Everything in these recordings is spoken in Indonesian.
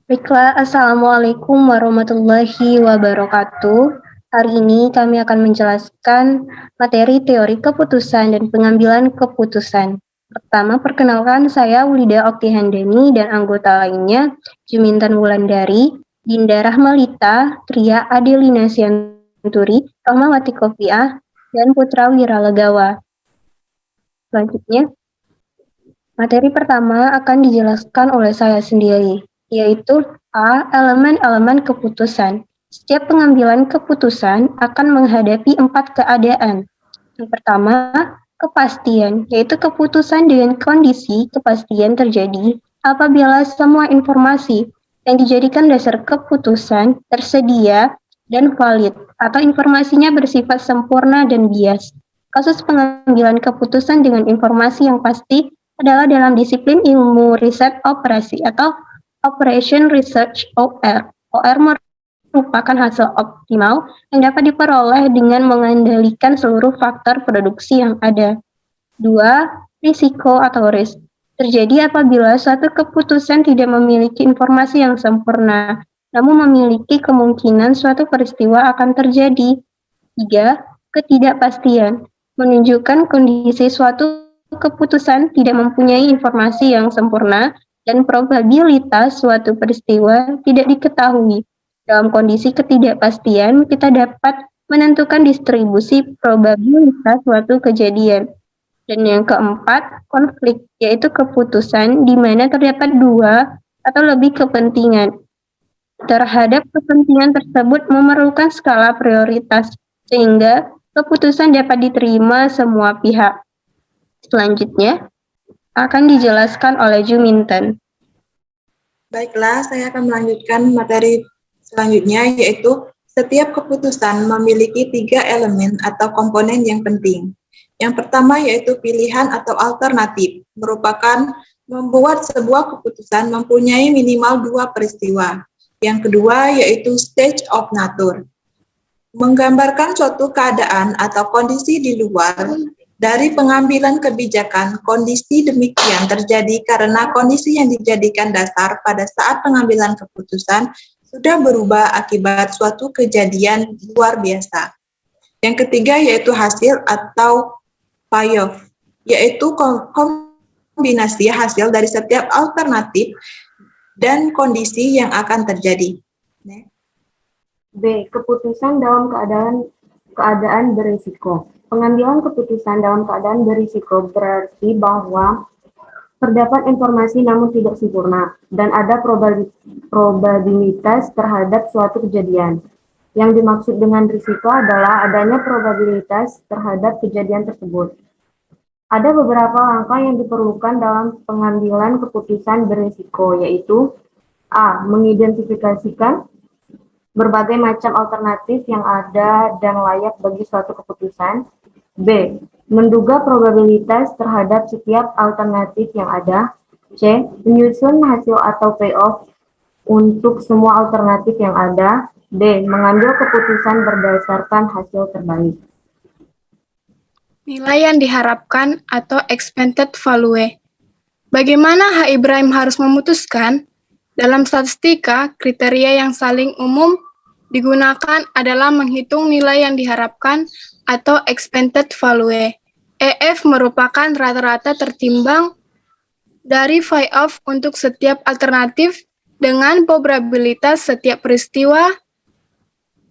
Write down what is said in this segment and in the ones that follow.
Baiklah, Assalamualaikum warahmatullahi wabarakatuh. Hari ini kami akan menjelaskan materi teori keputusan dan pengambilan keputusan. Pertama, perkenalkan saya Wulida Oktihandeni dan anggota lainnya, Juminten Wulandari, Dinda Rahmalita, Tria Adelina Sianturi, Rahmawati Kofiah, dan Putra Wiralegawa. Selanjutnya, materi pertama akan dijelaskan oleh saya sendiri, yaitu A. Elemen-elemen keputusan. Setiap pengambilan keputusan akan menghadapi 4 keadaan. Yang pertama, kepastian, yaitu keputusan dengan kondisi kepastian terjadi apabila semua informasi yang dijadikan dasar keputusan tersedia dan valid, atau informasinya bersifat sempurna dan bias. Kasus pengambilan keputusan dengan informasi yang pasti adalah dalam disiplin ilmu riset operasi atau Operation Research OR. OR merupakan hasil optimal yang dapat diperoleh dengan mengendalikan seluruh faktor produksi yang ada. 2. Risiko atau risk. Terjadi apabila suatu keputusan tidak memiliki informasi yang sempurna, namun memiliki kemungkinan suatu peristiwa akan terjadi. 3. Ketidakpastian. Menunjukkan kondisi suatu keputusan tidak mempunyai informasi yang sempurna dan probabilitas suatu peristiwa tidak diketahui. Dalam kondisi ketidakpastian, kita dapat menentukan distribusi probabilitas suatu kejadian. Dan yang keempat, konflik, yaitu keputusan di mana terdapat dua atau lebih kepentingan. Terhadap kepentingan tersebut memerlukan skala prioritas, sehingga keputusan dapat diterima semua pihak. Selanjutnya, akan dijelaskan oleh Juminten. Baiklah, saya akan melanjutkan materi selanjutnya, yaitu setiap keputusan memiliki 3 elemen atau komponen yang penting. Yang pertama yaitu pilihan atau alternatif, merupakan membuat sebuah keputusan mempunyai minimal 2 peristiwa. Yang kedua yaitu stage of nature, menggambarkan suatu keadaan atau kondisi di luar dari pengambilan kebijakan. Kondisi demikian terjadi karena kondisi yang dijadikan dasar pada saat pengambilan keputusan sudah berubah akibat suatu kejadian luar biasa. Yang ketiga yaitu hasil atau payoff, yaitu kombinasi hasil dari setiap alternatif dan kondisi yang akan terjadi. B. Keputusan dalam keadaan berisiko. Pengambilan keputusan dalam keadaan berisiko berarti bahwa terdapat informasi namun tidak sempurna dan ada probabilitas terhadap suatu kejadian. Yang dimaksud dengan risiko adalah adanya probabilitas terhadap kejadian tersebut. Ada beberapa langkah yang diperlukan dalam pengambilan keputusan berisiko, yaitu A. Mengidentifikasikan berbagai macam alternatif yang ada dan layak bagi suatu keputusan. B. Menduga probabilitas terhadap setiap alternatif yang ada. C. Menyusun hasil atau payoff untuk semua alternatif yang ada. D. Mengambil keputusan berdasarkan hasil terbaik. Nilai yang diharapkan atau expected value. Bagaimana H. Ibrahim harus memutuskan? Dalam statistika, kriteria yang saling umum digunakan adalah menghitung nilai yang diharapkan atau expected value. EF merupakan rata-rata tertimbang dari payoff untuk setiap alternatif dengan probabilitas setiap peristiwa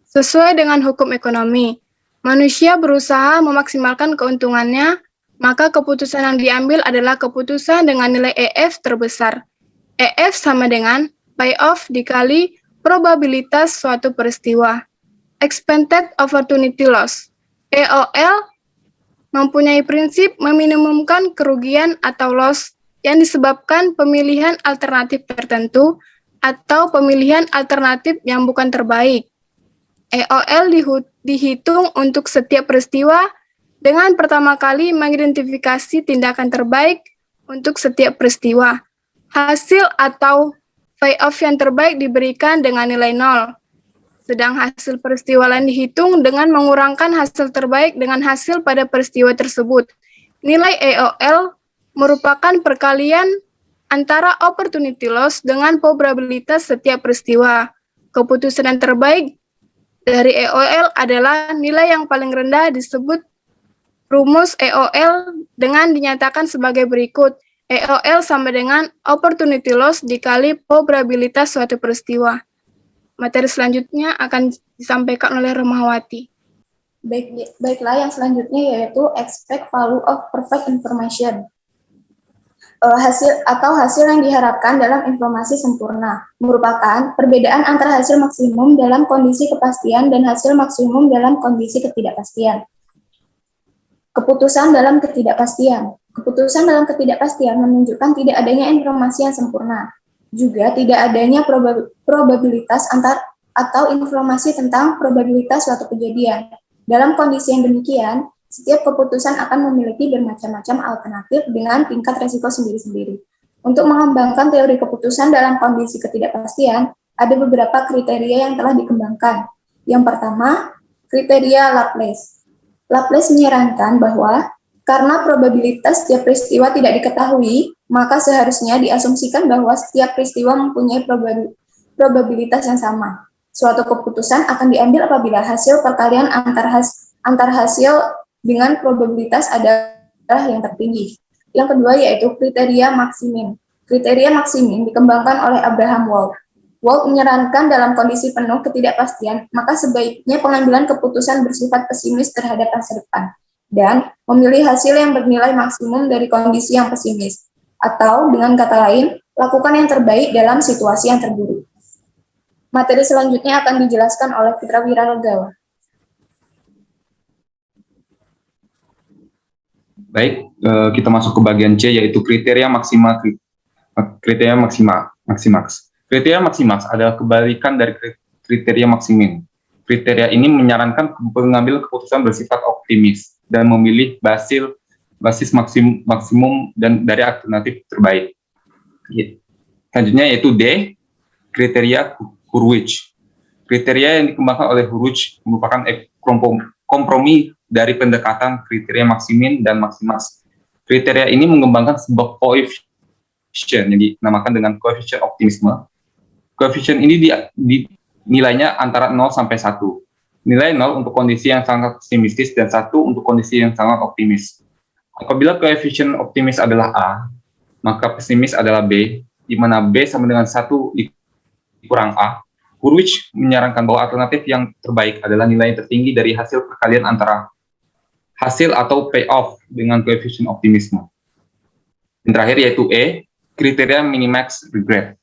sesuai dengan hukum ekonomi. Manusia berusaha memaksimalkan keuntungannya, maka keputusan yang diambil adalah keputusan dengan nilai EF terbesar. EF sama dengan payoff dikali probabilitas suatu peristiwa. Expected opportunity loss. EOL mempunyai prinsip meminimumkan kerugian atau loss yang disebabkan pemilihan alternatif tertentu atau pemilihan alternatif yang bukan terbaik. EOL dihitung untuk setiap peristiwa dengan pertama kali mengidentifikasi tindakan terbaik untuk setiap peristiwa. Hasil atau payoff yang terbaik diberikan dengan nilai 0. Sedang hasil peristiwa lain dihitung dengan mengurangkan hasil terbaik dengan hasil pada peristiwa tersebut. Nilai EOL merupakan perkalian antara opportunity loss dengan probabilitas setiap peristiwa. Keputusan yang terbaik dari EOL adalah nilai yang paling rendah disebut rumus EOL dengan dinyatakan sebagai berikut. EOL sama dengan opportunity loss dikali probabilitas suatu peristiwa. Materi selanjutnya akan disampaikan oleh Romahwati. Baiklah, yang selanjutnya yaitu expect value of perfect information. Hasil yang diharapkan dalam informasi sempurna merupakan perbedaan antara hasil maksimum dalam kondisi kepastian dan hasil maksimum dalam kondisi ketidakpastian. Keputusan dalam ketidakpastian. Keputusan dalam ketidakpastian menunjukkan tidak adanya informasi yang sempurna, juga tidak adanya probabilitas atau informasi tentang probabilitas suatu kejadian. Dalam kondisi yang demikian, setiap keputusan akan memiliki bermacam-macam alternatif dengan tingkat resiko sendiri-sendiri. Untuk mengembangkan teori keputusan dalam kondisi ketidakpastian, ada beberapa kriteria yang telah dikembangkan. Yang pertama, kriteria Laplace. Laplace menyarankan bahwa karena probabilitas setiap peristiwa tidak diketahui, maka seharusnya diasumsikan bahwa setiap peristiwa mempunyai probabilitas yang sama. Suatu keputusan akan diambil apabila hasil perkalian antar hasil dengan probabilitas adalah yang tertinggi. Yang kedua yaitu kriteria maksimin. Kriteria maksimin dikembangkan oleh Abraham Wald. Wald menyarankan dalam kondisi penuh ketidakpastian, maka sebaiknya pengambilan keputusan bersifat pesimis terhadap masa depan, dan memilih hasil yang bernilai maksimum dari kondisi yang pesimis. Atau dengan kata lain, lakukan yang terbaik dalam situasi yang terburuk. Materi selanjutnya akan dijelaskan oleh Fitra Wiralegawa. Baik, kita masuk ke bagian C, yaitu kriteria maksimal. Kriteria maksimaks. Kriteria maksimaks adalah kebalikan dari kriteria maksimin. Kriteria ini menyarankan pengambil keputusan bersifat optimis dan memilih basis maksimum dan dari alternatif terbaik. Selanjutnya yaitu D, kriteria Hurwitz. Kriteria yang dikembangkan oleh Hurwitz merupakan kompromi dari pendekatan kriteria maksimin dan maksimaks. Kriteria ini mengembangkan sebuah koefisien yang dinamakan dengan koefisien optimisme. Koefisien ini nilainya antara 0 sampai 1. Nilai 0 untuk kondisi yang sangat pesimistis dan 1 untuk kondisi yang sangat optimis. Apabila koefisien optimis adalah A, maka pesimis adalah B, di mana B sama dengan 1 dikurang A. Hurwitz menyarankan bahwa alternatif yang terbaik adalah nilai yang tertinggi dari hasil perkalian antara hasil atau payoff dengan koefisien optimisme. Yang terakhir yaitu E, kriteria minimax regret.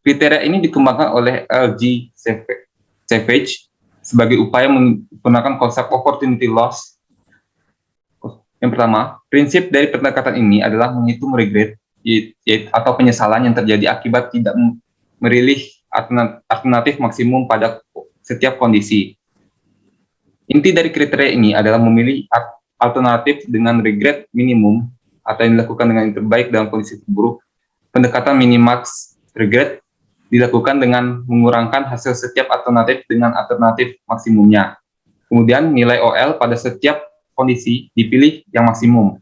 Kriteria ini dikembangkan oleh L.G. Savage sebagai upaya menggunakan konsep opportunity loss. Yang pertama, prinsip dari pendekatan ini adalah menghitung regret atau penyesalan yang terjadi akibat tidak memilih alternatif maksimum pada setiap kondisi. Inti dari kriteria ini adalah memilih alternatif dengan regret minimum atau yang dilakukan dengan yang terbaik dalam kondisi terburuk. Pendekatan minimax regret dilakukan dengan mengurangkan hasil setiap alternatif dengan alternatif maksimumnya. Kemudian nilai OL pada setiap kondisi dipilih yang maksimum.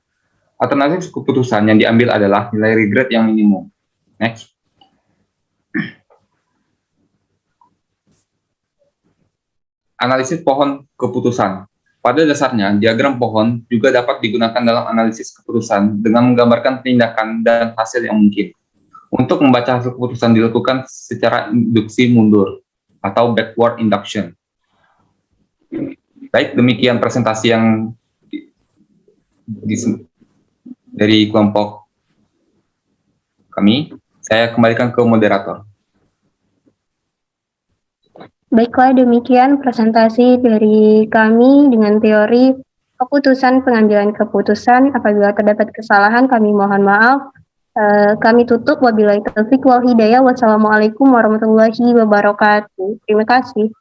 Alternatif keputusan yang diambil adalah nilai regret yang minimum. Next. Analisis pohon keputusan. Pada dasarnya, diagram pohon juga dapat digunakan dalam analisis keputusan dengan menggambarkan tindakan dan hasil yang mungkin. Untuk membaca hasil keputusan dilakukan secara induksi mundur atau backward induction. Baik, demikian presentasi yang dari kelompok kami. Saya kembalikan ke moderator. Baiklah, demikian presentasi dari kami dengan teori keputusan pengambilan keputusan. Apabila terdapat kesalahan, kami mohon maaf. Kami tutup. Wabillahi taufiq wal hidayah. Wassalamualaikum warahmatullahi wabarakatuh. Terima kasih.